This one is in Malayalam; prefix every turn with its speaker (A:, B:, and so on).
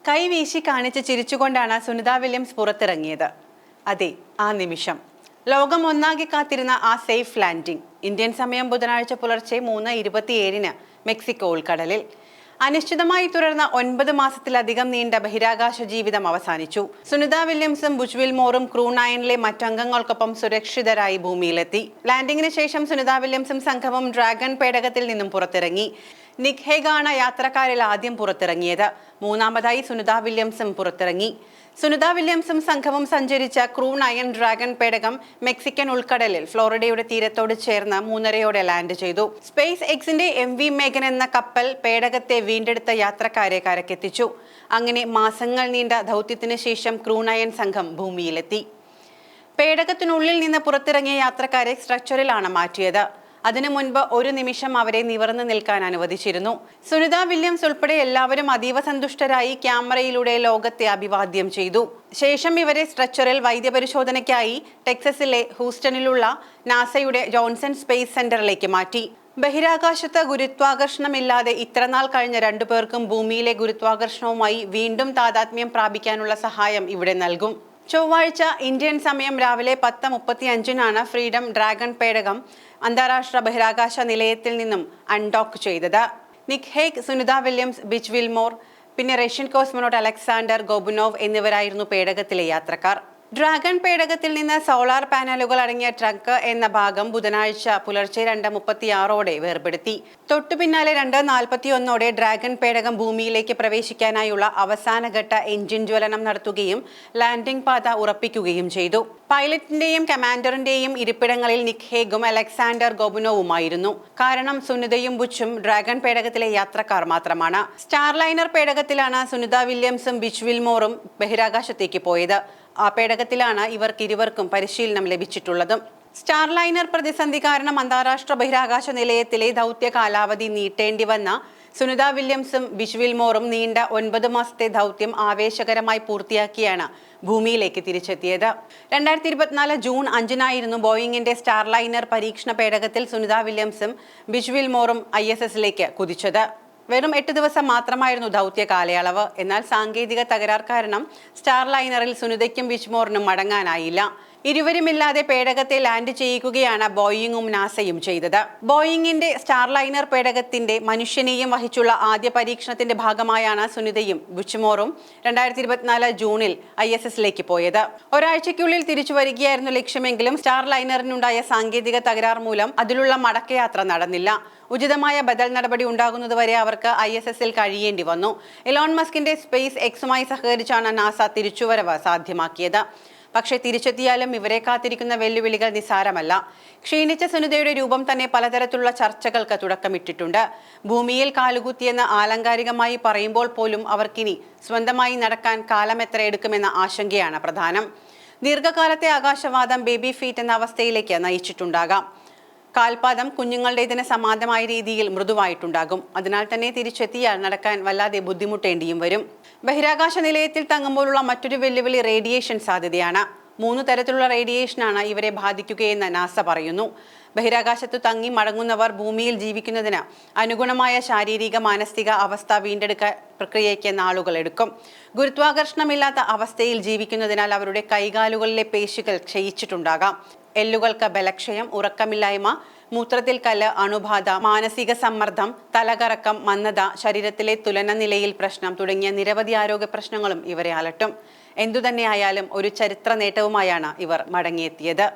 A: കൈവീശി കാണിച്ച് ചിരിച്ചുകൊണ്ടാണ് സുനിത വില്യംസ് പുറത്തിറങ്ങിയത്. അതെ, ആ നിമിഷം ലോകം ഒന്നാകെ കാത്തിരുന്ന ആ സേഫ് ലാൻഡിംഗ് ഇന്ത്യൻ സമയം ബുധനാഴ്ച പുലർച്ചെ 3:27 മെക്സിക്കോ ഉൾക്കടലിൽ. അനിശ്ചിതമായി തുടർന്ന 9 മാസത്തിലധികം നീണ്ട ബഹിരാകാശ ജീവിതം അവസാനിച്ചു. സുനിത വില്യംസും ബുച്ച് വിൽമോറും ക്രൂ 9-ലെ മറ്റംഗങ്ങൾക്കൊപ്പം സുരക്ഷിതരായി ഭൂമിയിലെത്തി. ലാൻഡിംഗിന് ശേഷം സുനിത വില്യംസും സംഘവും ഡ്രാഗൺ പേടകത്തിൽ നിന്നും പുറത്തിറങ്ങി. നിക് ഹേഗാണ് യാത്രക്കാരിൽ ആദ്യം പുറത്തിറങ്ങിയത്. മൂന്നാമതായി സുനിത വില്യംസും പുറത്തിറങ്ങി. സുനിത വില്യംസും സംഘവും സഞ്ചരിച്ച ക്രൂ 9 ഡ്രാഗൺ പേടകം മെക്സിക്കൻ ഉൾക്കടലിൽ ഫ്ലോറിഡയുടെ തീരത്തോട് ചേർന്ന് 3:30 ലാൻഡ് ചെയ്തു. സ്പേസ് എക്സിന്റെ MV മേഘൻ എന്ന കപ്പൽ പേടകത്തെ വീണ്ടെടുത്ത യാത്രക്കാരെ കരക്കെത്തിച്ചു. അങ്ങനെ മാസങ്ങൾ നീണ്ട ദൗത്യത്തിന് ശേഷം ക്രൂ 9 സംഘം ഭൂമിയിലെത്തി. പേടകത്തിനുള്ളിൽ നിന്ന് പുറത്തിറങ്ങിയ യാത്രക്കാരെ സ്ട്രക്ചറിലാണ് മാറ്റിയത്. അതിനു മുൻപ് ഒരു നിമിഷം അവരെ നിവർന്നു നിൽക്കാൻ അനുവദിച്ചിരുന്നു. സുനിത വില്യംസ് ഉൾപ്പെടെ എല്ലാവരും അതീവ സന്തുഷ്ടരായി ക്യാമറയിലൂടെ ലോകത്തെ അഭിവാദ്യം ചെയ്തു. ശേഷം ഇവരെ സ്ട്രെച്ചറിൽ വൈദ്യപരിശോധനയ്ക്കായി ടെക്സസിലെ ഹൂസ്റ്റണിലുള്ള നാസയുടെ ജോൺസൺ സ്പേസ് സെന്ററിലേക്ക് മാറ്റി. ബഹിരാകാശത്ത് ഗുരുത്വാകർഷണമില്ലാതെ ഇത്രനാൾ കഴിഞ്ഞ 2 പേർക്കും ഭൂമിയിലെ ഗുരുത്വാകർഷണവുമായി വീണ്ടും താദാത്മ്യം പ്രാപിക്കാനുള്ള സഹായം ഇവിടെ നൽകും. ചൊവ്വാഴ്ച ഇന്ത്യൻ സമയം രാവിലെ 10:35 ഫ്രീഡം ഡ്രാഗൺ പേടകം അന്താരാഷ്ട്ര ബഹിരാകാശ നിലയത്തിൽ നിന്നും അൺഡോക്ക് ചെയ്തത്. Nick Hague, Sunita Williams, Butch Wilmore, പിന്നെ റഷ്യൻ കോസ്മോനോട്ട് അലക്സാണ്ടർ ഗോബുനോവ് എന്നിവരായിരുന്നു പേടകത്തിലെ യാത്രക്കാർ. ഡ്രാഗൺ പേടകത്തിൽ നിന്ന് സോളാർ പാനലുകൾ അടങ്ങിയ ട്രങ്ക് എന്ന ഭാഗം ബുധനാഴ്ച പുലർച്ചെ 2:36 വേർപെടുത്തി. തൊട്ടു പിന്നാലെ 2:41 ഡ്രാഗൺ പേടകം ഭൂമിയിലേക്ക് പ്രവേശിക്കാനായുള്ള അവസാനഘട്ട എഞ്ചിൻ ജ്വലനം നടത്തുകയും ലാൻഡിംഗ് പാത ഉറപ്പിക്കുകയും ചെയ്തു. പൈലറ്റിന്റെയും കമാൻഡറിന്റെയും ഇരിപ്പിടങ്ങളിൽ നിക് ഹേഗും അലക്സാണ്ടർ ഗോബുനോവുമായിരുന്നു. കാരണം സുനിതയും ബുച്ചും ഡ്രാഗൺ പേടകത്തിലെ യാത്രക്കാർ മാത്രമാണ്. സ്റ്റാർലൈനർ പേടകത്തിലാണ് സുനിത വില്യംസും ബുച്ച് വിൽമോറും ബഹിരാകാശത്തേക്ക് പോയത്. ആ പേടകത്തിലാണ് ഇവർക്കിരുവർക്കും പരിശീലനം ലഭിച്ചിട്ടുള്ളതും. സ്റ്റാർലൈനർ പ്രതിസന്ധി കാരണം അന്താരാഷ്ട്ര ബഹിരാകാശ നിലയത്തിലെ ദൗത്യ കാലാവധി നീട്ടേണ്ടി വന്ന സുനിത വില്യംസും ബുച്ച് വിൽമോറും നീണ്ട 9 മാസത്തെ ദൗത്യം ആവേശകരമായി പൂർത്തിയാക്കിയാണ് ഭൂമിയിലേക്ക് തിരിച്ചെത്തിയത്. 2024 ജൂൺ 5 ബോയിങ്ങിന്റെ സ്റ്റാർലൈനർ പരീക്ഷണ പേടകത്തിൽ സുനിത വില്യംസും ബുച്ച് വിൽമോറും ISSലേക്ക് കുതിച്ചത്. വെറും 8 ദിവസം മാത്രമായിരുന്നു ദൗത്യ കാലയളവ്. എന്നാൽ സാങ്കേതിക തകരാർ കാരണം സ്റ്റാർലൈനറിൽ സുനിതയ്ക്കും വിച്ച്മോറിനും മടങ്ങാനായില്ല. ഇരുവരുമില്ലാതെ പേടകത്തെ ലാൻഡ് ചെയ്യിക്കുകയാണ് ബോയിങ്ങും നാസയും ചെയ്തത്. ബോയിങ്ങിന്റെ സ്റ്റാർലൈനർ പേടകത്തിന്റെ മനുഷ്യനെയും വഹിച്ചുള്ള ആദ്യ പരീക്ഷണത്തിന്റെ ഭാഗമായാണ് സുനിതയും ബുച്ച്മോറും 2024 ജൂണിൽ ISSലേക്ക് പോയത്. ഒരാഴ്ചയ്ക്കുള്ളിൽ തിരിച്ചു വരികയായിരുന്നു ലക്ഷ്യമെങ്കിലും സ്റ്റാർലൈനറിനുണ്ടായ സാങ്കേതിക തകരാർ മൂലം അതിലുള്ള മടക്കയാത്ര നടന്നില്ല. ഉചിതമായ ബദൽ നടപടി ഉണ്ടാകുന്നതുവരെ അവർക്ക് ISSൽ കഴിയേണ്ടി വന്നു. എലോൺ മസ്കിന്റെ സ്പേസ് എക്സുമായി സഹകരിച്ചാണ് നാസ തിരിച്ചുവരവ് സാധ്യമാക്കിയത്. പക്ഷേ തിരിച്ചെത്തിയാലും ഇവരെ കാത്തിരിക്കുന്ന വെല്ലുവിളികൾ നിസ്സാരമല്ല. ക്ഷീണിച്ച സുനിതയുടെ രൂപം തന്നെ പലതരത്തിലുള്ള ചർച്ചകൾക്ക് തുടക്കമിട്ടിട്ടുണ്ട്. ഭൂമിയിൽ കാലുകുത്തിയെന്ന് ആലങ്കാരികമായി പറയുമ്പോൾ പോലും അവർക്കിനി സ്വന്തമായി നടക്കാൻ കാലം എത്ര എടുക്കുമെന്ന ആശങ്കയാണ് പ്രധാനം. ദീർഘകാലത്തെ ആകാശവാദം ബേബി ഫീറ്റ് എന്ന അവസ്ഥയിലേക്ക് നയിച്ചിട്ടുണ്ടാകാം. കാൽപാദം കുഞ്ഞുങ്ങളുടേതിന് സമാനമായ രീതിയിൽ മൃദുവായിട്ടുണ്ടാകും. അതിനാൽ തന്നെ തിരിച്ചെത്തിയാൽ നടക്കാൻ വല്ലാതെ ബുദ്ധിമുട്ടേണ്ടിയും വരും. ബഹിരാകാശ നിലയത്തിൽ തങ്ങുമ്പോഴുള്ള മറ്റൊരു വെല്ലുവിളി റേഡിയേഷൻ സാധ്യതയാണ്. 3 തരത്തിലുള്ള റേഡിയേഷനാണ് ഇവരെ ബാധിക്കുകയെന്ന് നാസ പറയുന്നു. ബഹിരാകാശത്തു തങ്ങി മടങ്ങുന്നവർ ഭൂമിയിൽ ജീവിക്കുന്നതിന് അനുഗുണമായ ശാരീരിക മാനസിക അവസ്ഥ വീണ്ടെടുക്കാൻ പ്രക്രിയയ്ക്ക് നാളുകൾ എടുക്കും. ഗുരുത്വാകർഷണമില്ലാത്ത അവസ്ഥയിൽ ജീവിക്കുന്നതിനാൽ അവരുടെ കൈകാലുകളിലെ പേശികൾ ക്ഷയിച്ചിട്ടുണ്ടാകാം. എല്ലുകൾക്ക് ബലക്ഷയം, ഉറക്കമില്ലായ്മ, മൂത്രത്തിൽ കല്ല്, അണുബാധ, മാനസിക സമ്മർദ്ദം, തലകറക്കം, മന്ദത, ശരീരത്തിലെ തുലന നിലയിൽ പ്രശ്നം തുടങ്ങിയ നിരവധി ആരോഗ്യ പ്രശ്നങ്ങളും ഇവരെ അലട്ടും. എന്തുതന്നെയായാലും ഒരു ചരിത്ര നേട്ടവുമായാണ് ഇവർ മടങ്ങിയെത്തിയത്.